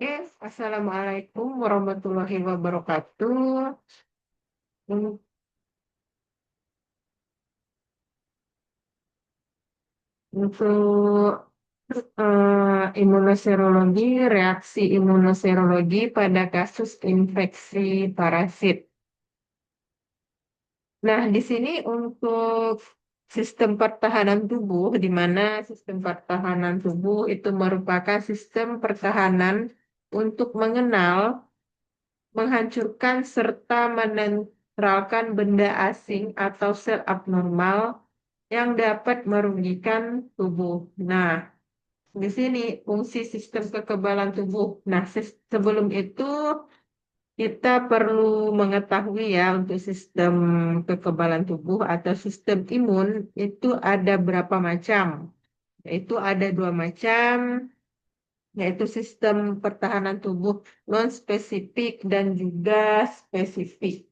Oke, Assalamualaikum warahmatullahi wabarakatuh. Un- Untuk imunoserologi, reaksi imunoserologi pada kasus infeksi parasit. Nah, di sini untuk sistem pertahanan tubuh, di mana sistem pertahanan tubuh itu merupakan sistem pertahanan untuk mengenal, menghancurkan serta menetralkan benda asing atau sel abnormal yang dapat merugikan tubuh. Nah, di sini fungsi sistem kekebalan tubuh. Nah, sebelum itu kita perlu mengetahui ya untuk sistem kekebalan tubuh atau sistem imun itu ada berapa macam. Yaitu ada dua macam, yaitu sistem pertahanan tubuh non-spesifik dan juga spesifik.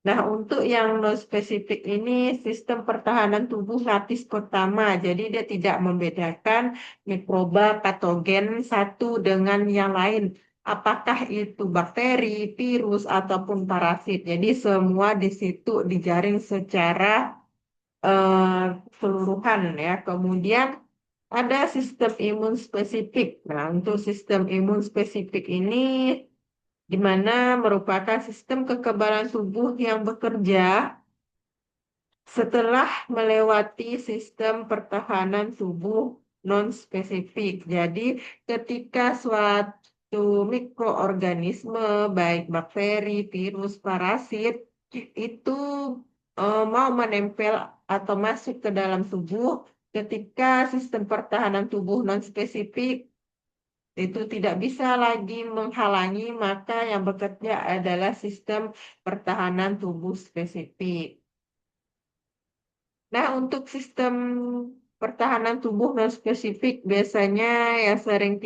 Nah, untuk yang non-spesifik ini sistem pertahanan tubuh lapis pertama. Jadi dia tidak membedakan mikroba patogen satu dengan yang lain. Apakah itu bakteri, virus, ataupun parasit. Jadi semua di situ dijaring secara keseluruhan ya. Kemudian ada sistem imun spesifik. Nah, untuk sistem imun spesifik ini di mana merupakan sistem kekebalan tubuh yang bekerja setelah melewati sistem pertahanan tubuh non-spesifik. Jadi, ketika suatu mikroorganisme, baik bakteri, virus, parasit, itu mau menempel atau masuk ke dalam tubuh, ketika sistem pertahanan tubuh non-spesifik itu tidak bisa lagi menghalangi, maka yang bekerja adalah sistem pertahanan tubuh spesifik. Nah, untuk sistem pertahanan tubuh non spesifik biasanya yang sering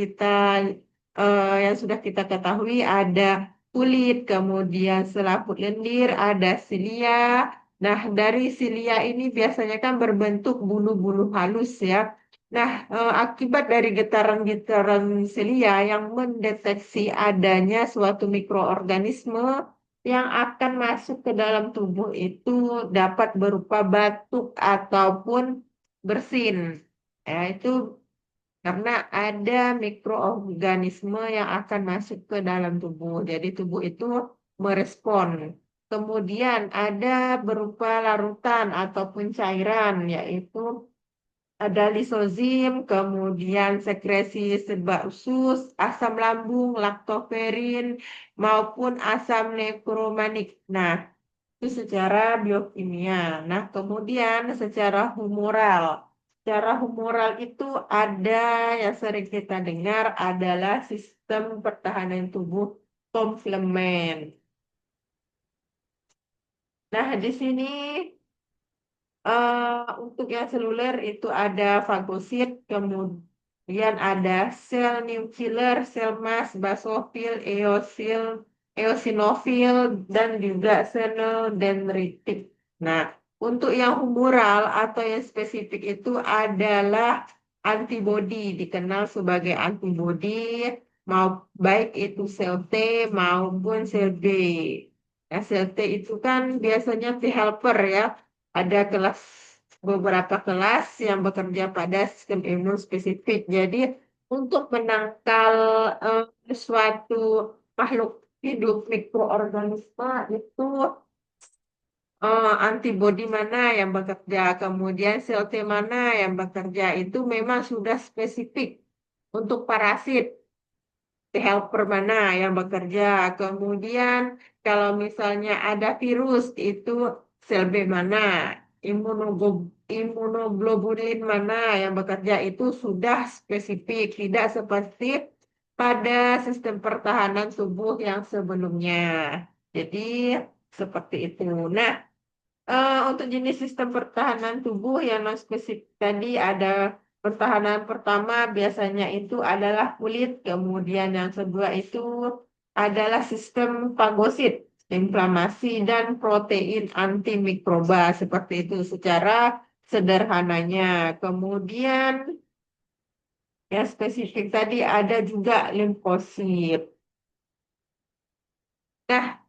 yang sudah kita ketahui ada kulit, kemudian selaput lendir, ada silia. Nah, dari silia ini biasanya kan berbentuk bulu-bulu halus ya. Nah, akibat dari getaran-getaran silia yang mendeteksi adanya suatu mikroorganisme yang akan masuk ke dalam tubuh itu dapat berupa batuk ataupun bersin. Ya, itu karena ada mikroorganisme yang akan masuk ke dalam tubuh. Jadi tubuh itu merespon. Kemudian ada berupa larutan ataupun cairan, yaitu ada lisozim, kemudian sekresi sebab usus, asam lambung, laktoferin, maupun asam nekromanik. Nah, itu secara biokimia. Nah, kemudian secara humoral. Secara humoral itu ada yang sering kita dengar adalah sistem pertahanan tubuh komplement. Nah, di sini untuk yang seluler itu ada fagosit, kemudian ada sel nuklear, sel mast, basofil, eosinofil, dan juga sel dendritik. Nah, untuk yang humoral atau yang spesifik itu adalah antibodi, dikenal sebagai antibodi, mau baik itu sel T maupun sel B. Nah, sel T itu kan biasanya T helper ya, ada beberapa kelas yang bekerja pada sistem imun spesifik. Jadi untuk menangkal suatu makhluk hidup mikroorganisme itu antibodi mana yang bekerja, kemudian sel T mana yang bekerja itu memang sudah spesifik untuk parasit. Helper mana yang bekerja. Kemudian kalau misalnya ada virus itu sel B mana, imunoglobulin mana yang bekerja itu sudah spesifik, tidak seperti pada sistem pertahanan tubuh yang sebelumnya. Jadi seperti itu. Nah, untuk jenis sistem pertahanan tubuh yang non spesifik tadi ada pertahanan pertama biasanya itu adalah kulit, kemudian yang kedua itu adalah sistem fagosit, inflamasi dan protein antimikroba seperti itu secara sederhananya. Kemudian Yang spesifik tadi ada juga limfosit. Nah,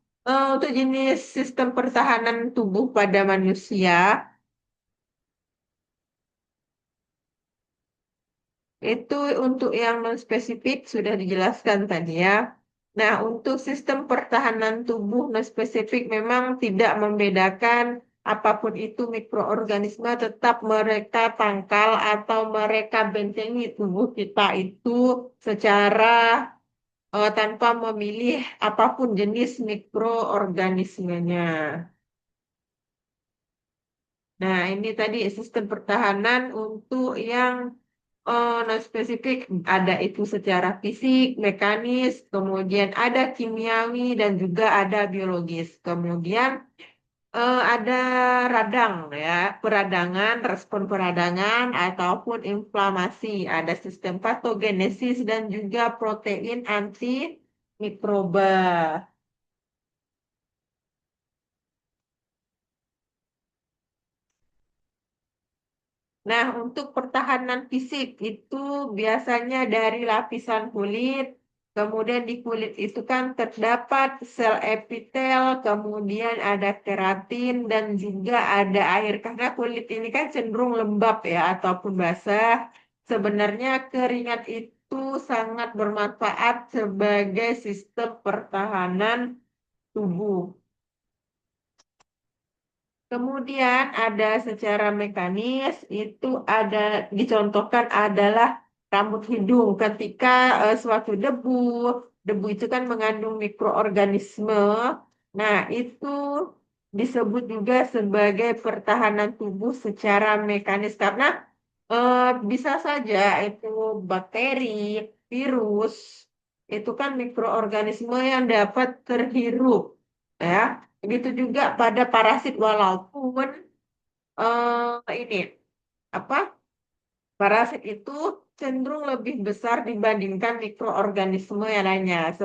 untuk jenis sistem pertahanan tubuh pada manusia, itu untuk yang non-spesifik sudah dijelaskan tadi ya. Nah, untuk sistem pertahanan tubuh non-spesifik memang tidak membedakan apapun itu mikroorganisme, tetap mereka tangkal atau mereka bentengi tubuh kita itu secara tanpa memilih apapun jenis mikroorganismenya. Nah, ini tadi sistem pertahanan untuk yang non-spesifik, ada itu secara fisik, mekanis, kemudian ada kimiawi, dan juga ada biologis. Kemudian ada radang ya, peradangan, respon peradangan, ataupun inflamasi. Ada sistem patogenesis dan juga protein anti mikroba. Nah, untuk pertahanan fisik itu biasanya dari lapisan kulit, kemudian di kulit itu kan terdapat sel epitel, kemudian ada keratin dan juga ada air. Karena kulit ini kan cenderung lembab ya ataupun basah. Sebenarnya keringat itu sangat bermanfaat sebagai sistem pertahanan tubuh. Kemudian ada secara mekanis itu ada dicontohkan adalah rambut hidung ketika suatu debu, debu itu kan mengandung mikroorganisme. Nah, itu disebut juga sebagai pertahanan tubuh secara mekanis karena eh, bisa saja itu bakteri, virus, itu kan mikroorganisme yang dapat terhirup ya. Begitu juga pada parasit walaupun ini apa parasit itu cenderung lebih besar dibandingkan mikroorganisme yang lainnya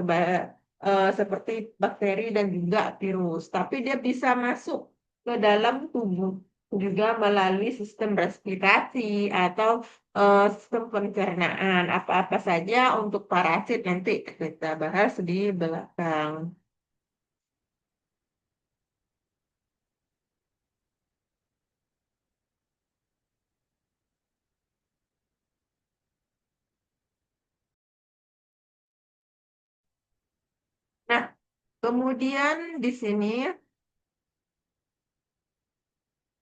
seperti bakteri dan juga virus. Tapi dia bisa masuk ke dalam tubuh juga melalui sistem respirasi atau sistem pencernaan. Apa-apa saja untuk parasit nanti kita bahas di belakang. Nah, kemudian di sini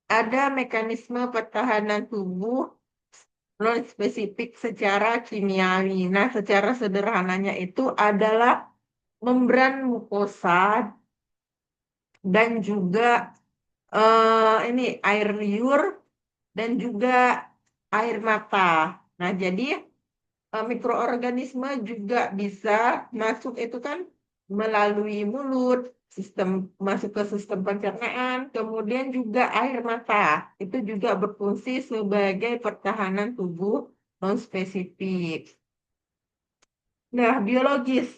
ada mekanisme pertahanan tubuh non spesifik secara kimiawi. Nah, secara sederhananya itu adalah membran mukosa dan juga ini air liur dan juga air mata. Nah, jadi mikroorganisme juga bisa masuk itu kan melalui mulut, sistem masuk ke sistem pencernaan, kemudian juga air mata. Itu juga berfungsi sebagai pertahanan tubuh non spesifik. Nah, biologis.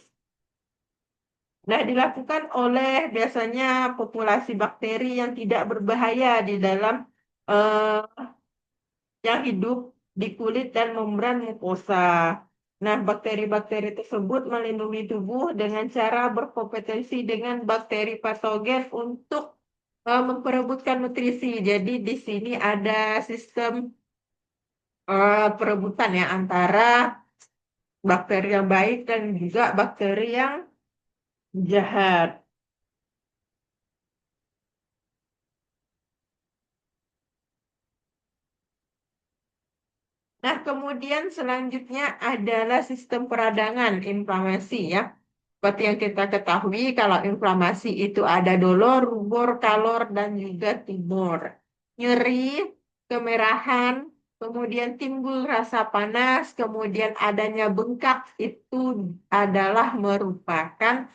Nah, dilakukan oleh biasanya populasi bakteri yang tidak berbahaya di dalam eh, yang hidup di kulit dan membran mukosa. Nah, bakteri-bakteri tersebut melindungi tubuh dengan cara berkompetensi dengan bakteri patogen untuk memperebutkan nutrisi. Jadi di sini ada sistem perebutan ya antara bakteri yang baik dan juga bakteri yang jahat. Nah, kemudian selanjutnya adalah sistem peradangan inflamasi ya. Seperti yang kita ketahui, kalau inflamasi itu ada dolor, rubor, kalor, dan juga tumor. Nyeri, kemerahan, kemudian timbul rasa panas, kemudian adanya bengkak, itu adalah merupakan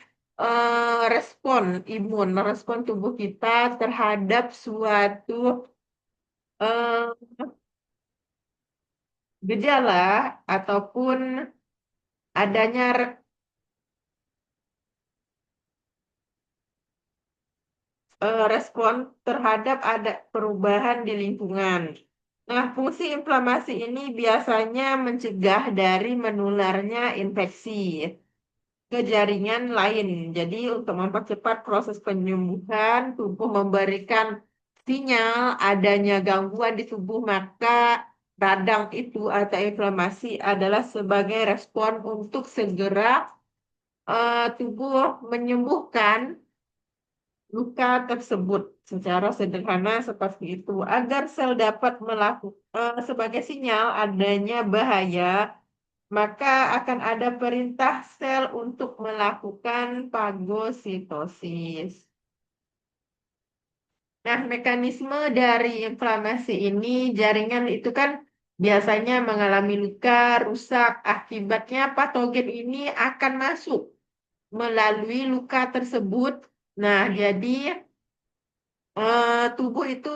respon imun, respon tubuh kita terhadap suatu eh, gejala ataupun adanya respon terhadap ada perubahan di lingkungan. Nah, fungsi inflamasi ini biasanya mencegah dari menularnya infeksi ke jaringan lain. Jadi, untuk mempercepat proses penyembuhan, tubuh memberikan sinyal adanya gangguan di tubuh, maka radang itu atau inflamasi adalah sebagai respon untuk segera tubuh menyembuhkan luka tersebut secara sederhana seperti itu agar sel dapat melakukan sebagai sinyal adanya bahaya, maka akan ada perintah sel untuk melakukan fagositosis. Nah, mekanisme dari inflamasi ini, jaringan itu kan biasanya mengalami luka, rusak. Akibatnya patogen ini akan masuk melalui luka tersebut. Nah, jadi tubuh itu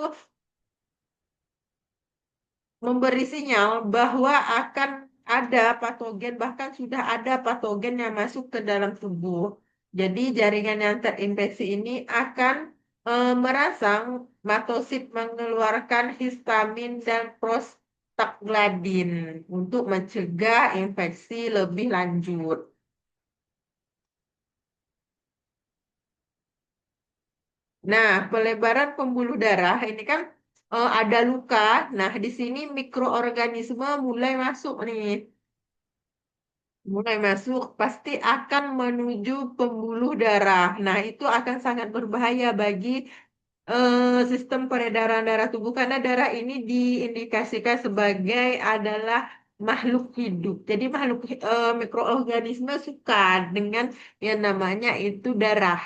memberi sinyal bahwa akan ada patogen, bahkan sudah ada patogen yang masuk ke dalam tubuh. Jadi jaringan yang terinfeksi ini akan merangsang matosit mengeluarkan histamin dan prostaglandin untuk mencegah infeksi lebih lanjut. Nah, pelebaran pembuluh darah ini kan ada luka. Nah, di sini mikroorganisme mulai masuk nih. Mulai masuk pasti akan menuju pembuluh darah. Nah, itu akan sangat berbahaya bagi sistem peredaran darah tubuh karena darah ini diindikasikan sebagai adalah makhluk hidup. Jadi mikroorganisme suka dengan yang namanya itu darah.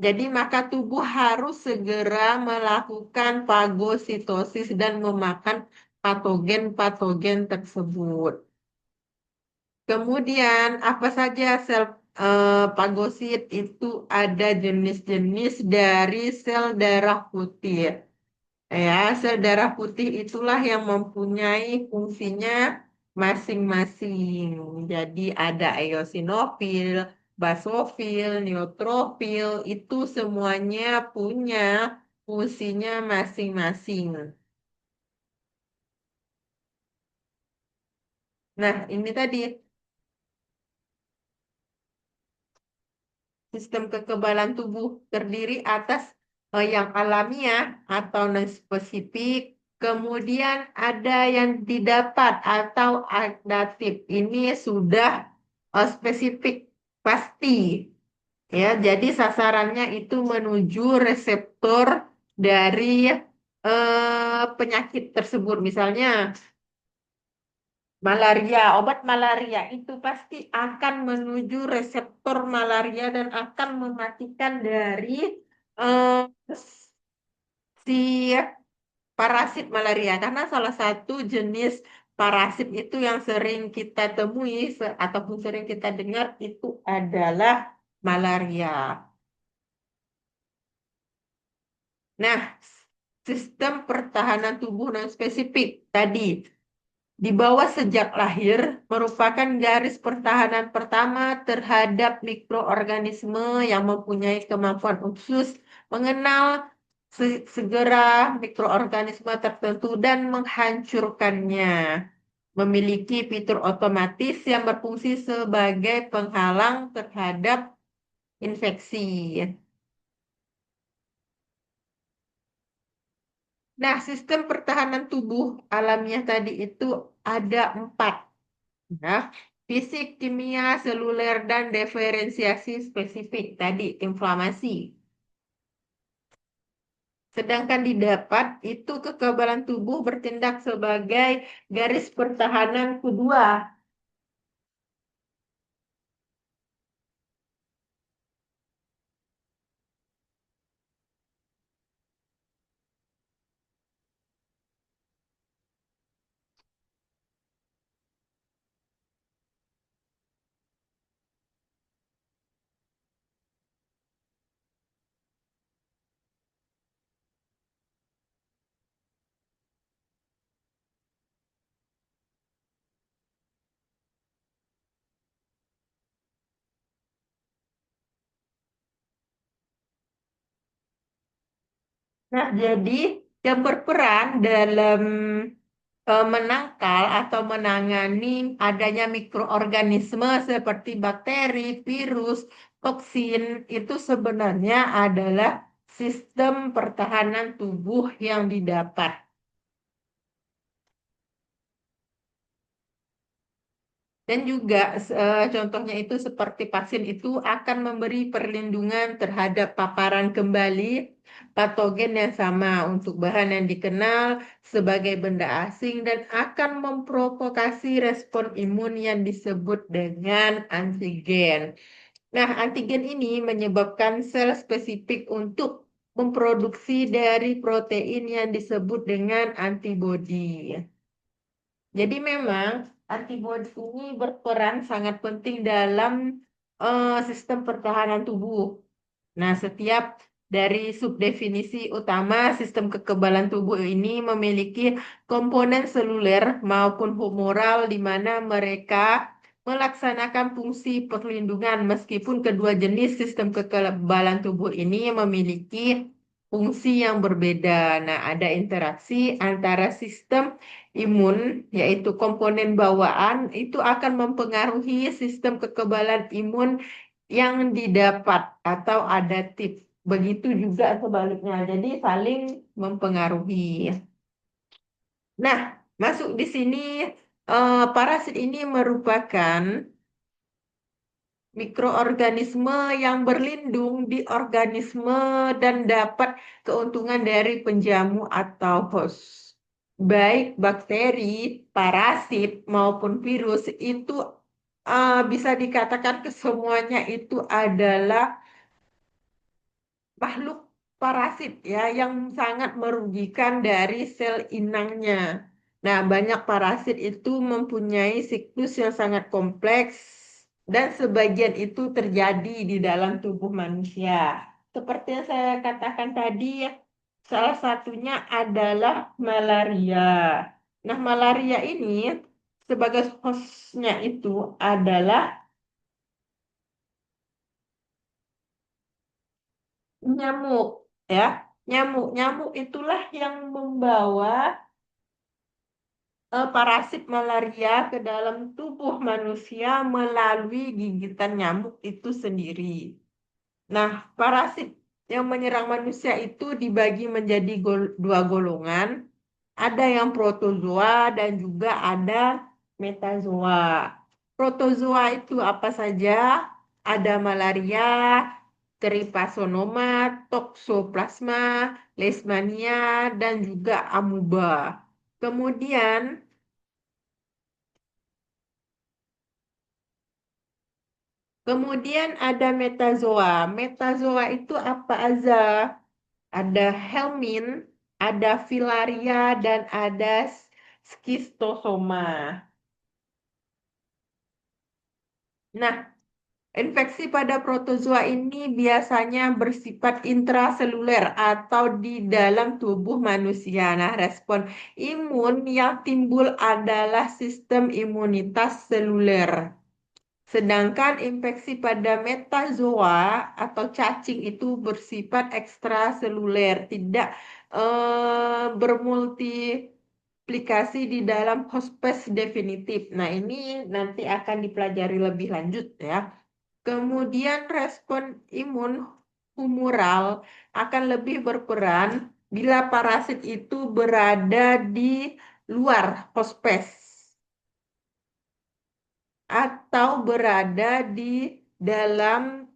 Jadi maka tubuh harus segera melakukan fagositosis dan memakan patogen-patogen tersebut. Kemudian, apa saja sel pagosit itu ada jenis-jenis dari sel darah putih. Ya, sel darah putih itulah yang mempunyai fungsinya masing-masing. Jadi ada eosinofil, basofil, neutrofil, itu semuanya punya fungsinya masing-masing. Nah, ini tadi sistem kekebalan tubuh terdiri atas yang alamiah atau non-spesifik, kemudian ada yang didapat atau adaptif. Ini sudah spesifik pasti ya. Jadi sasarannya itu menuju reseptor dari penyakit tersebut. Misalnya malaria, obat malaria itu pasti akan menuju reseptor malaria dan akan mematikan dari eh, si parasit malaria. Karena salah satu jenis parasit itu yang sering kita temui ataupun sering kita dengar itu adalah malaria. Nah, sistem pertahanan tubuh non spesifik tadi dibawa sejak lahir merupakan garis pertahanan pertama terhadap mikroorganisme yang mempunyai kemampuan khusus mengenal segera mikroorganisme tertentu dan menghancurkannya. Memiliki fitur otomatis yang berfungsi sebagai penghalang terhadap infeksi. Nah, sistem pertahanan tubuh alamiah tadi itu ada empat. Ya, fisik, kimia, seluler, dan diferensiasi spesifik tadi, inflamasi. Sedangkan didapat itu kekebalan tubuh bertindak sebagai garis pertahanan kedua. Nah, jadi yang berperan dalam menangkal atau menangani adanya mikroorganisme seperti bakteri, virus, toksin, itu sebenarnya adalah sistem pertahanan tubuh yang didapat. Dan juga contohnya itu seperti vaksin itu akan memberi perlindungan terhadap paparan kembali patogen yang sama untuk bahan yang dikenal sebagai benda asing dan akan memprovokasi respon imun yang disebut dengan antigen. Nah, antigen ini menyebabkan sel spesifik untuk memproduksi dari protein yang disebut dengan antibodi. Jadi memang antibodi ini berperan sangat penting dalam sistem pertahanan tubuh. Nah, setiap dari subdefinisi utama sistem kekebalan tubuh ini memiliki komponen seluler maupun humoral di mana mereka melaksanakan fungsi perlindungan meskipun kedua jenis sistem kekebalan tubuh ini memiliki fungsi yang berbeda. Nah, ada interaksi antara sistem imun, yaitu komponen bawaan, itu akan mempengaruhi sistem kekebalan imun yang didapat atau adaptif. Begitu juga sebaliknya. Jadi saling mempengaruhi. Nah, masuk di sini parasit ini merupakan mikroorganisme yang berlindung di organisme dan dapat keuntungan dari penjamu atau host. Baik bakteri, parasit, maupun virus itu bisa dikatakan kesemuanya itu adalah makhluk parasit ya yang sangat merugikan dari sel inangnya. Nah, banyak parasit itu mempunyai siklus yang sangat kompleks dan sebagian itu terjadi di dalam tubuh manusia. Seperti yang saya katakan tadi, ya, salah satunya adalah malaria. Nah, malaria ini sebagai hostnya itu adalah nyamuk, ya. Nyamuk itulah yang membawa parasit malaria ke dalam tubuh manusia melalui gigitan nyamuk itu sendiri. Nah, parasit yang menyerang manusia itu dibagi menjadi dua golongan. Ada yang protozoa dan juga ada metazoa. Protozoa itu apa saja? Ada malaria, Tripasonoma, Toxoplasma, Leishmania, dan juga amuba. Kemudian ada metazoa. Metazoa itu apa aja? Ada helmin, ada filaria, dan ada skistosoma. Nah, infeksi pada protozoa ini biasanya bersifat intraseluler atau di dalam tubuh manusia. Nah, respon imun yang timbul adalah sistem imunitas seluler. Sedangkan infeksi pada metazoa atau cacing itu bersifat ekstraseluler, tidak bermultiplikasi di dalam hospes definitif. Nah, ini nanti akan dipelajari lebih lanjut ya. Kemudian respon imun humoral akan lebih berperan bila parasit itu berada di luar hospes atau berada di dalam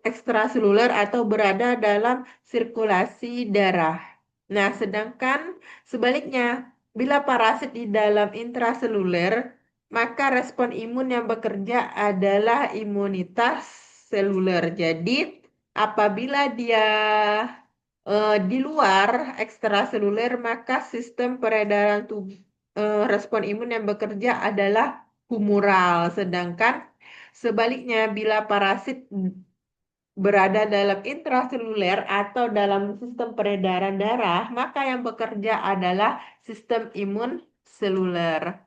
ekstraseluler atau berada dalam sirkulasi darah. Nah, sedangkan sebaliknya, bila parasit di dalam intraseluler, maka respon imun yang bekerja adalah imunitas seluler. Jadi, apabila dia di luar ekstraseluler, maka sistem peredaran tubuh respon imun yang bekerja adalah humoral. Sedangkan sebaliknya, bila parasit berada dalam intraseluler atau dalam sistem peredaran darah, maka yang bekerja adalah sistem imun seluler.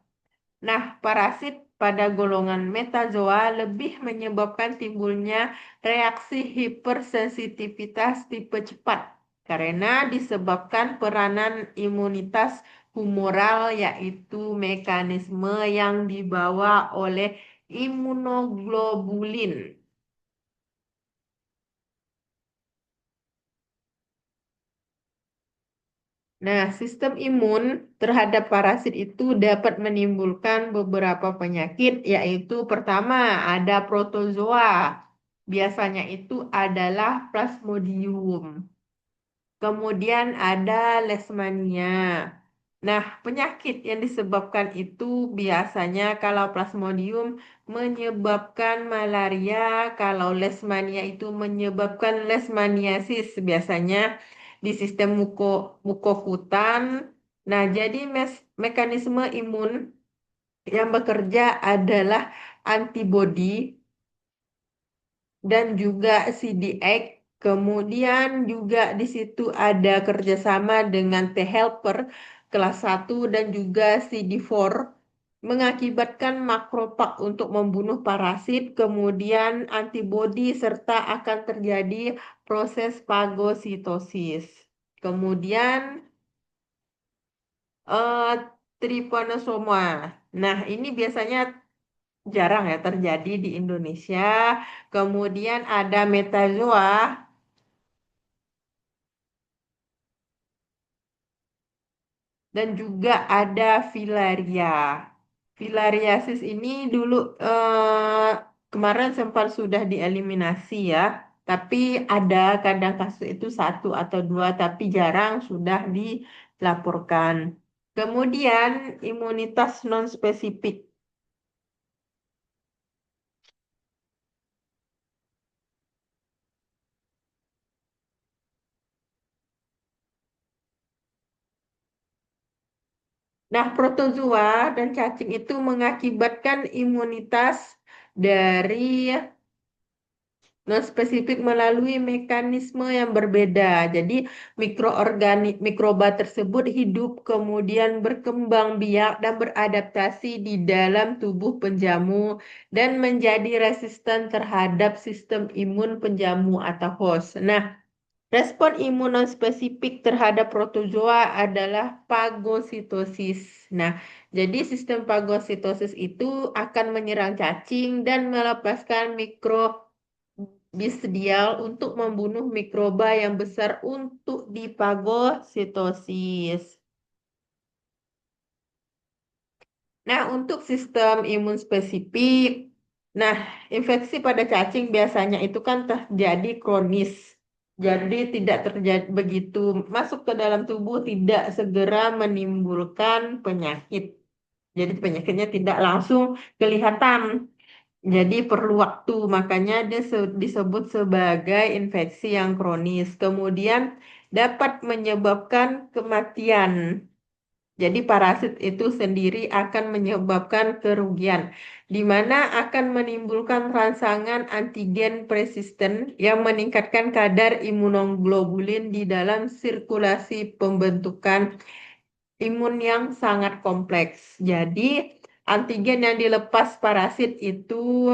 Nah, parasit pada golongan metazoa lebih menyebabkan timbulnya reaksi hipersensitivitas tipe cepat karena disebabkan peranan imunitas humoral, yaitu mekanisme yang dibawa oleh imunoglobulin. Nah, sistem imun terhadap parasit itu dapat menimbulkan beberapa penyakit, yaitu pertama ada protozoa. Biasanya itu adalah Plasmodium. Kemudian ada Leishmania. Nah, penyakit yang disebabkan itu biasanya kalau Plasmodium menyebabkan malaria, kalau Leishmania itu menyebabkan leishmaniasis biasanya di sistem mukokutan. Nah, jadi mekanisme imun yang bekerja adalah antibodi dan juga CDX. Kemudian juga di situ ada kerjasama dengan T helper kelas 1 dan juga CD4 mengakibatkan makrofag untuk membunuh parasit, kemudian antibodi serta akan terjadi proses fagositosis. Kemudian eh, trypanosoma. Nah, ini biasanya jarang ya terjadi di Indonesia. Kemudian ada metazoa dan juga ada filaria. Filariasis ini dulu kemarin sempat sudah dieliminasi ya, tapi ada kadang kasus itu satu atau dua, tapi jarang sudah dilaporkan. Kemudian imunitas non-spesifik. Nah, protozoa dan cacing itu mengakibatkan imunitas dari non-spesifik melalui mekanisme yang berbeda. Jadi, mikroba tersebut hidup, kemudian berkembang biak dan beradaptasi di dalam tubuh penjamu dan menjadi resisten terhadap sistem imun penjamu atau host. Nah, respon imun non-spesifik terhadap protozoa adalah fagositosis. Nah, jadi sistem fagositosis itu akan menyerang cacing dan melepaskan mikrobisdial untuk membunuh mikroba yang besar untuk difagositosis. Nah, untuk sistem imun spesifik, nah, infeksi pada cacing biasanya itu kan terjadi kronis. Jadi tidak terjadi begitu masuk ke dalam tubuh tidak segera menimbulkan penyakit. Jadi penyakitnya tidak langsung kelihatan. Jadi perlu waktu, makanya dia disebut sebagai infeksi yang kronis. Kemudian dapat menyebabkan kematian. Jadi parasit itu sendiri akan menyebabkan kerugian, di mana akan menimbulkan rangsangan antigen persisten yang meningkatkan kadar imunoglobulin di dalam sirkulasi pembentukan imun yang sangat kompleks. Jadi antigen yang dilepas parasit itu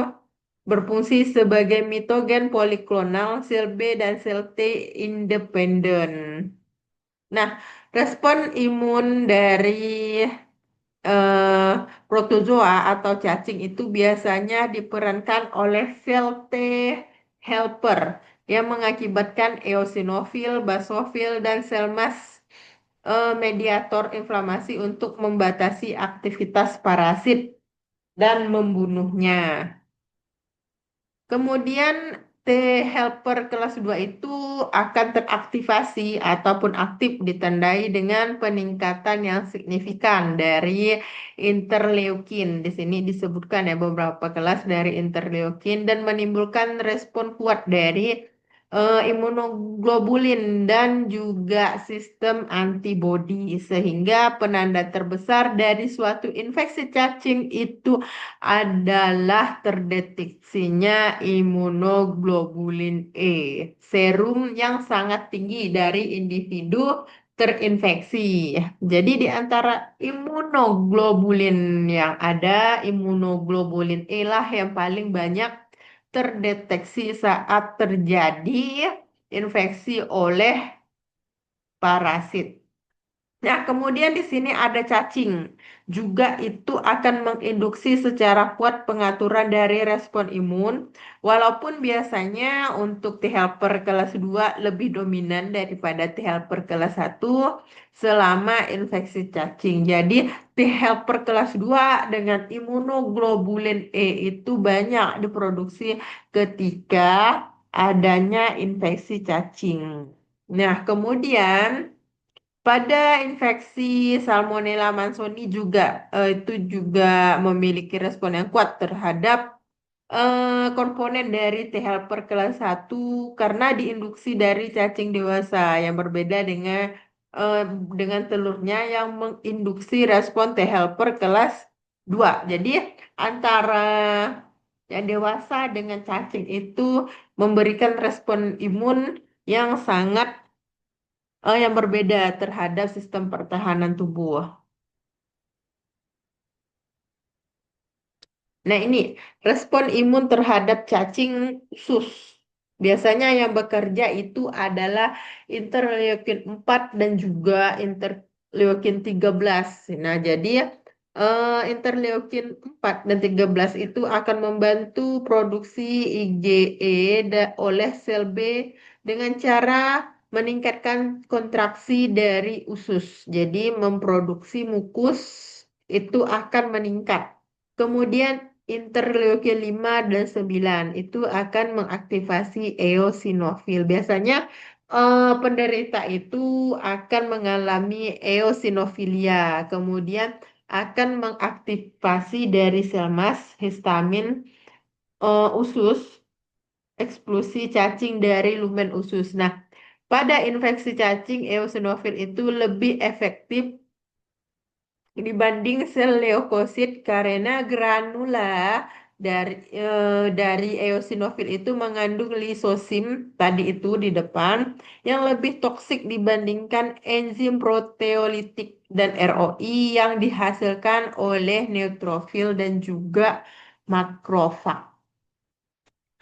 berfungsi sebagai mitogen poliklonal sel B dan sel T independen. Nah, respon imun dari eh, protozoa atau cacing itu biasanya diperankan oleh sel T helper yang mengakibatkan eosinofil, basofil, dan sel mast mediator inflamasi untuk membatasi aktivitas parasit dan membunuhnya. Kemudian T helper kelas 2 itu akan teraktivasi ataupun aktif ditandai dengan peningkatan yang signifikan dari interleukin. Di sini disebutkan ya beberapa kelas dari interleukin dan menimbulkan respon kuat dari imunoglobulin dan juga sistem antibodi sehingga penanda terbesar dari suatu infeksi cacing itu adalah terdeteksinya imunoglobulin E, serum yang sangat tinggi dari individu terinfeksi. Jadi di antara imunoglobulin yang ada, imunoglobulin E lah yang paling banyak terdeteksi saat terjadi infeksi oleh parasit. Nah, kemudian di sini ada cacing. Juga itu akan menginduksi secara kuat pengaturan dari respon imun, walaupun biasanya untuk T helper kelas 2 lebih dominan daripada T helper kelas 1 selama infeksi cacing. Jadi, T helper kelas 2 dengan imunoglobulin E itu banyak diproduksi ketika adanya infeksi cacing. Nah, kemudian pada infeksi Salmonella Mansoni juga itu juga memiliki respon yang kuat terhadap komponen dari T helper kelas 1 karena diinduksi dari cacing dewasa yang berbeda eh, dengan telurnya yang menginduksi respon T helper kelas 2. Jadi antara yang dewasa dengan cacing itu memberikan respon imun yang sangat yang berbeda terhadap sistem pertahanan tubuh. Nah, ini respon imun terhadap cacing usus. Biasanya yang bekerja itu adalah interleukin 4 dan juga interleukin 13. Nah, jadi interleukin 4 dan 13 itu akan membantu produksi IgE oleh sel B dengan cara meningkatkan kontraksi dari usus. Jadi memproduksi mukus itu akan meningkat. Kemudian interleukin 5 dan 9 itu akan mengaktifasi eosinofil. Biasanya penderita itu akan mengalami eosinofilia, kemudian akan mengaktifasi dari sel mas histamin usus, eksklusi cacing dari lumen usus. Nah, pada infeksi cacing, eosinofil itu lebih efektif dibanding sel leukosit karena granula dari eosinofil itu mengandung lisosim tadi itu di depan yang lebih toksik dibandingkan enzim proteolitik dan ROI yang dihasilkan oleh neutrofil dan juga makrofag.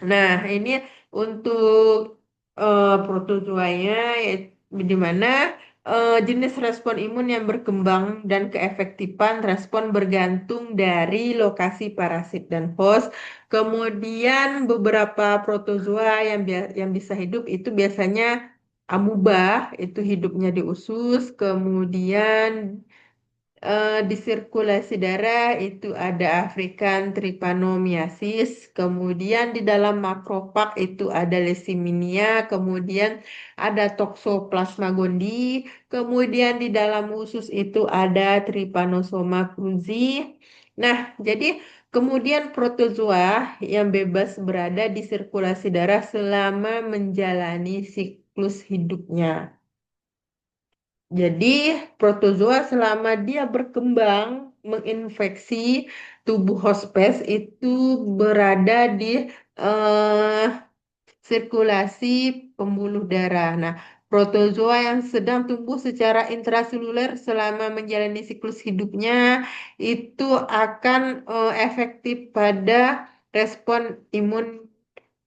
Nah, ini untuk protozoanya ya, di mana jenis respon imun yang berkembang dan keefektifan respon bergantung dari lokasi parasit dan host. Kemudian beberapa protozoa yang bisa hidup itu biasanya amuba, itu hidupnya di usus. Kemudian di sirkulasi darah itu ada African trypanomyasis, kemudian di dalam makrofag itu ada leishmania, kemudian ada Toxoplasma gondii, kemudian di dalam usus itu ada Trypanosoma cruzi. Nah, jadi kemudian protozoa yang bebas berada di sirkulasi darah selama menjalani siklus hidupnya. Jadi, protozoa selama dia berkembang menginfeksi tubuh hospes itu berada di eh, sirkulasi pembuluh darah. Nah, protozoa yang sedang tumbuh secara intraseluler selama menjalani siklus hidupnya itu akan efektif pada respon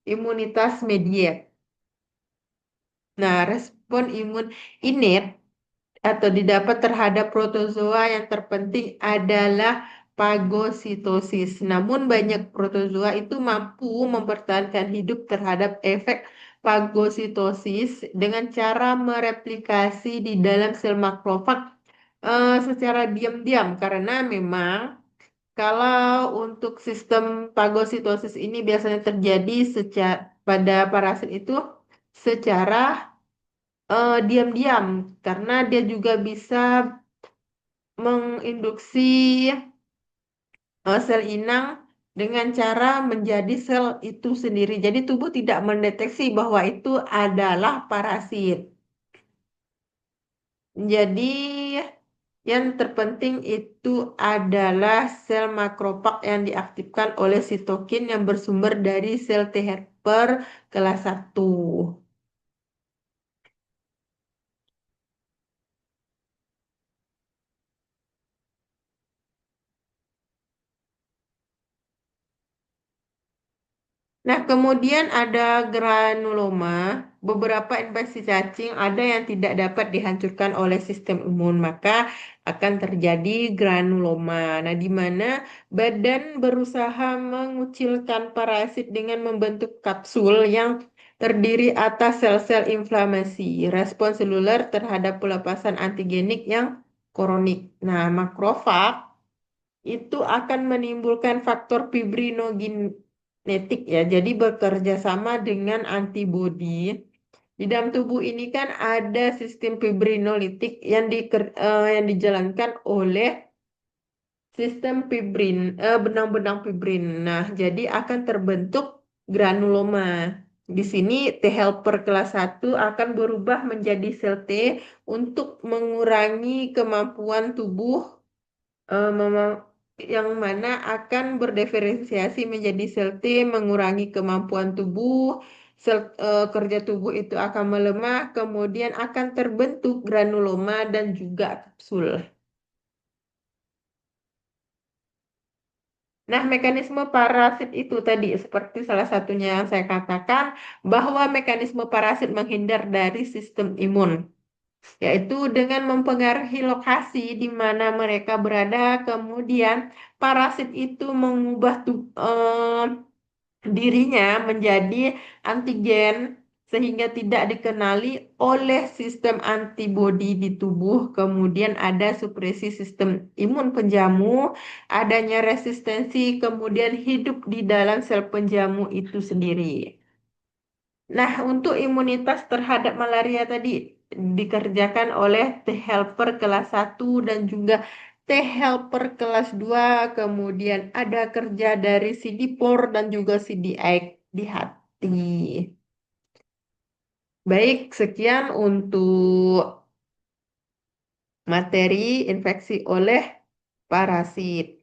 imunitas mediat. Nah, respon imun innate atau didapat terhadap protozoa yang terpenting adalah fagositosis. Namun banyak protozoa itu mampu mempertahankan hidup terhadap efek fagositosis dengan cara mereplikasi di dalam sel makrofag secara diam-diam karena memang kalau untuk sistem fagositosis ini biasanya terjadi pada parasit itu secara diam-diam karena dia juga bisa menginduksi sel inang dengan cara menjadi sel itu sendiri. Jadi tubuh tidak mendeteksi bahwa itu adalah parasit. Jadi yang terpenting itu adalah sel makrofag yang diaktifkan oleh sitokin yang bersumber dari sel T helper kelas 1. Nah, kemudian ada granuloma. Beberapa infeksi cacing ada yang tidak dapat dihancurkan oleh sistem imun, maka akan terjadi granuloma. Nah, di mana badan berusaha mengucilkan parasit dengan membentuk kapsul yang terdiri atas sel-sel inflamasi, respons seluler terhadap pelepasan antigenik yang kronik. Nah, makrofag itu akan menimbulkan faktor fibrinogenetik ya. Jadi bekerja sama dengan antibodi. Di dalam tubuh ini kan ada sistem fibrinolitik yang dijalankan oleh sistem benang-benang fibrin. Nah, jadi akan terbentuk granuloma. Di sini T helper kelas 1 akan berubah menjadi sel T untuk mengurangi kemampuan tubuh yang mana akan berdiferensiasi menjadi sel T, mengurangi kemampuan tubuh, kerja tubuh itu akan melemah, kemudian akan terbentuk granuloma dan juga kapsul. Nah, mekanisme parasit itu tadi seperti salah satunya yang saya katakan bahwa mekanisme parasit menghindar dari sistem imun, yaitu dengan mempengaruhi lokasi di mana mereka berada, kemudian parasit itu mengubah dirinya menjadi antigen sehingga tidak dikenali oleh sistem antibodi di tubuh. Kemudian ada supresi sistem imun penjamu, adanya resistensi, kemudian hidup di dalam sel penjamu itu sendiri. Nah, untuk imunitas terhadap malaria tadi dikerjakan oleh T helper kelas 1 dan juga T helper kelas 2, kemudian ada kerja dari CD4 dan juga CD8 di hati. Baik, sekian untuk materi infeksi oleh parasit.